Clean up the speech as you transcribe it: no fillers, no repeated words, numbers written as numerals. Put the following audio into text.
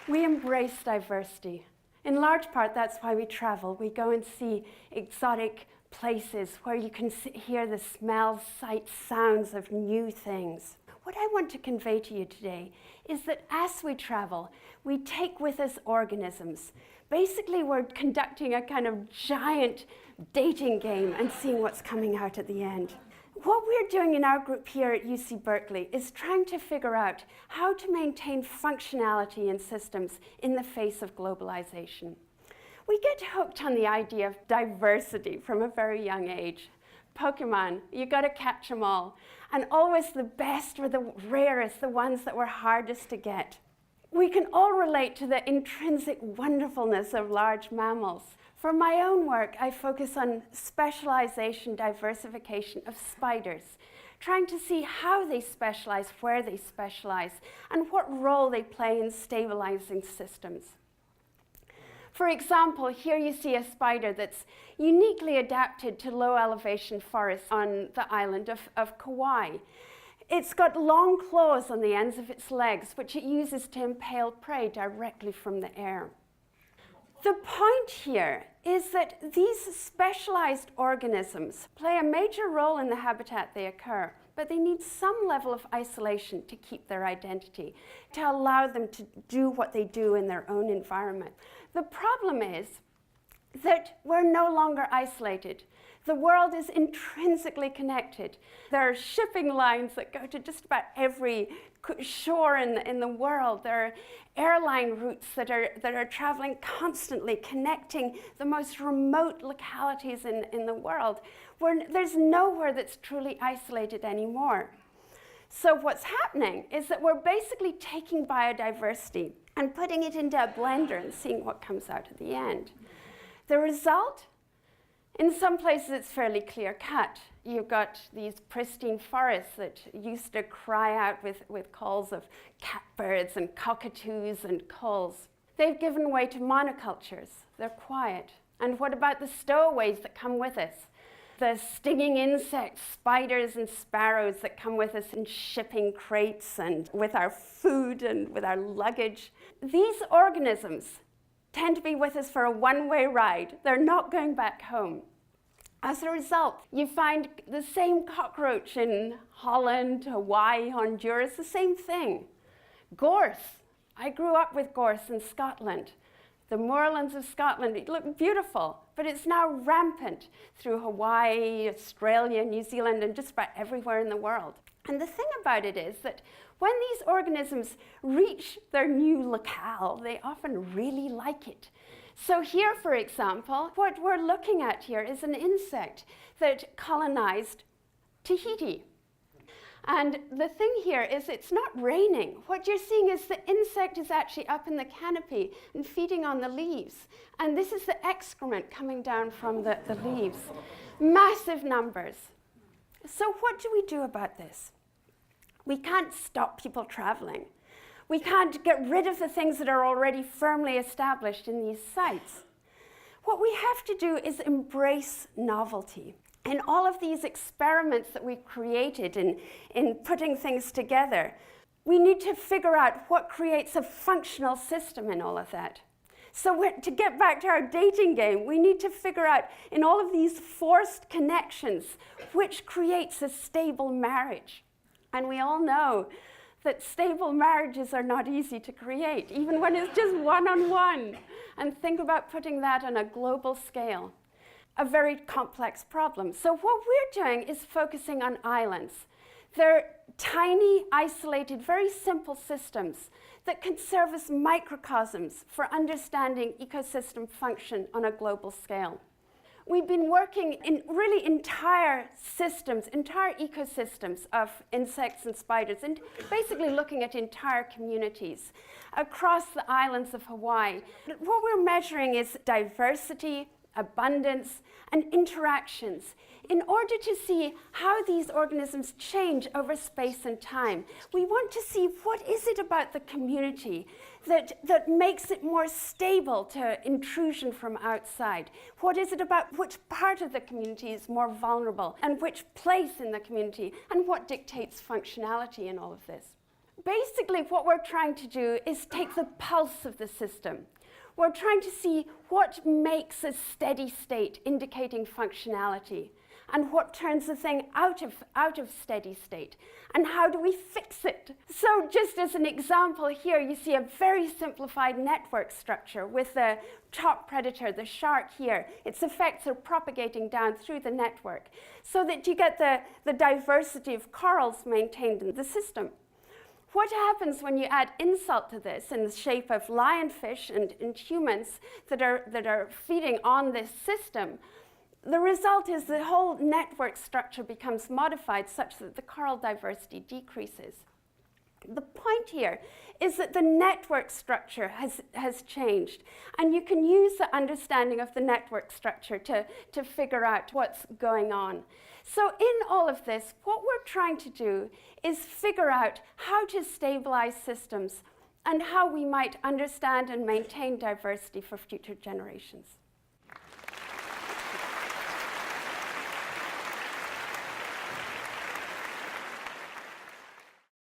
We embrace diversity. In large part, that's why we travel. We go and see exotic places where you can hear the smells, sights, sounds of new things. What I want to convey to you today is that as we travel, we take with us organisms. Basically, we're conducting a kind of giant dating game and seeing what's coming out at the end. What we're doing in our group here at UC Berkeley is trying to figure out how to maintain functionality in systems in the face of globalization. We get hooked on the idea of diversity from a very young age. Pokemon, you got to catch them all. And always the best were the rarest, the ones that were hardest to get. We can all relate to the intrinsic wonderfulness of large mammals. For my own work, I focus on specialization, diversification of spiders, trying to see how they specialize, where they specialize, and what role they play in stabilizing systems. For example, here you see a spider that's uniquely adapted to low elevation forests on the island of Kauai. It's got long claws on the ends of its legs, which it uses to impale prey directly from the air. The point here is that these specialized organisms play a major role in the habitat they occur, but they need some level of isolation to keep their identity, to allow them to do what they do in their own environment. The problem is that we're no longer isolated. The world is intrinsically connected. There are shipping lines that go to just about every shore in the world. There are airline routes that are traveling constantly, connecting the most remote localities in the world, where there's nowhere that's truly isolated anymore. So what's happening is that we're basically taking biodiversity and putting it into a blender and seeing what comes out at the end. The result? In some places, it's fairly clear-cut. You've got these pristine forests that used to cry out with calls of catbirds and cockatoos and gulls. They've given way to monocultures. They're quiet. And what about the stowaways that come with us? The stinging insects, spiders and sparrows that come with us in shipping crates and with our food and with our luggage. These organisms tend to be with us for a one-way ride. They're not going back home. As a result, you find the same cockroach in Holland, Hawaii, Honduras, the same thing. Gorse. I grew up with gorse in Scotland. The moorlands of Scotland, it looked beautiful, but it's now rampant through Hawaii, Australia, New Zealand, and just about everywhere in the world. And the thing about it is that when these organisms reach their new locale, they often really like it. So here, for example, what we're looking at here is an insect that colonized Tahiti. And the thing here is it's not raining. What you're seeing is the insect is actually up in the canopy and feeding on the leaves. And this is the excrement coming down from the leaves. Massive numbers. So what do we do about this? We can't stop people traveling. We can't get rid of the things that are already firmly established in these sites. What we have to do is embrace novelty. In all of these experiments that we've created in putting things together, we need to figure out what creates a functional system in all of that. So to get back to our dating game, we need to figure out in all of these forced connections, which creates a stable marriage. And we all know that stable marriages are not easy to create, even when it's just one-on-one. And think about putting that on a global scale. A very complex problem. So what we're doing is focusing on islands. They're tiny, isolated, very simple systems that can serve as microcosms for understanding ecosystem function on a global scale. We've been working in really entire systems, entire ecosystems of insects and spiders, and basically looking at entire communities across the islands of Hawaii. What we're measuring is diversity, abundance, and interactions in order to see how these organisms change over space and time. We want to see what is it about the community that makes it more stable to intrusion from outside. What is it about which part of the community is more vulnerable and which place in the community, and what dictates functionality in all of this. Basically, what we're trying to do is take the pulse of the system. We're trying to see what makes a steady state indicating functionality, and what turns the thing out of steady state, and how do we fix it? So just as an example here, you see a very simplified network structure with the top predator, the shark here. Its effects are propagating down through the network so that you get the diversity of corals maintained in the system. What happens when you add insult to this in the shape of lionfish and humans that are feeding on this system? The result is the whole network structure becomes modified such that the coral diversity decreases. The point here is that the network structure has changed, and you can use the understanding of the network structure to figure out what's going on. So in all of this, what we're trying to do is figure out how to stabilize systems and how we might understand and maintain diversity for future generations.